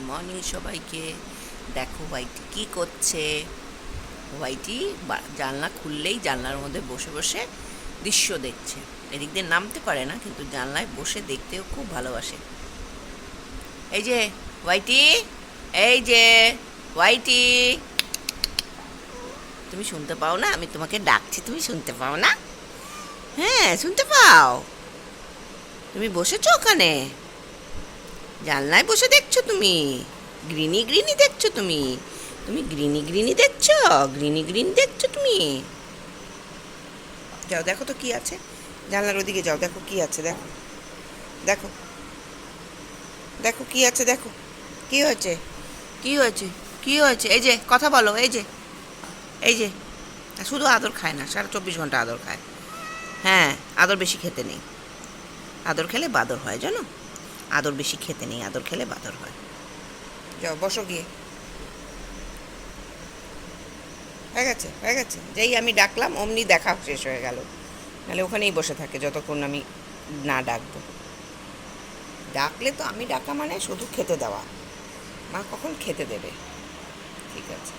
Morning সবাইকে। দেখো whitey কি করছে। হোয়াইটি জানলা খুললেই জানলার মধ্যে বসে বসে দৃশ্য দেখছে। এদিক দিয়ে নামতে পারে না, কিন্তু জানলায় বসে দেখতেও খুব ভালোবাসে। এই যে হোয়াইটি, এই যে হোয়াইটি, তুমি শুনতে পাও না? আমি তোমাকে ডাকছি, তুমি শুনতে পাও না? হ্যাঁ, শুনতে পাও। তুমি বসেছো ওখানে, জানলায় বসে দেখছো তুমি। গ্রিনি গ্রিনি দেখছো তুমি। তুমি গ্রিনি গ্রিনি দেখছো, গ্রিনি গ্রিনি দেখছো তুমি। যাও দেখো তো কি আছে, জানলার ওদিকে যাও, দেখো কি আছে, দেখো দেখো দেখো কি আছে, দেখো কি হয়েছে, কি হয়েছে, কি হয়েছে। এই যে কথা বলো, এই যে, এই যে, শুধু আদর খায় না, 24 ঘন্টা আদর খায়। হ্যাঁ, আদর বেশি খেতে নেই, আদর খেলে বাদর হয় জানো। আদর বেশি খেতে নেই, আদর খেলে বাদর হয়। যাও বসো গিয়ে। হয়ে গেছে, হয়ে গেছে। যেই আমি ডাকলাম অমনি দেখা শেষ হয়ে গেল। নাহলে ওখানেই বসে থাকে যতক্ষণ আমি না ডাকবো। ডাকলে তো আমি ডাকা মানে শুধু খেতে দেওয়া। মা কখন খেতে দেবে? ঠিক আছে।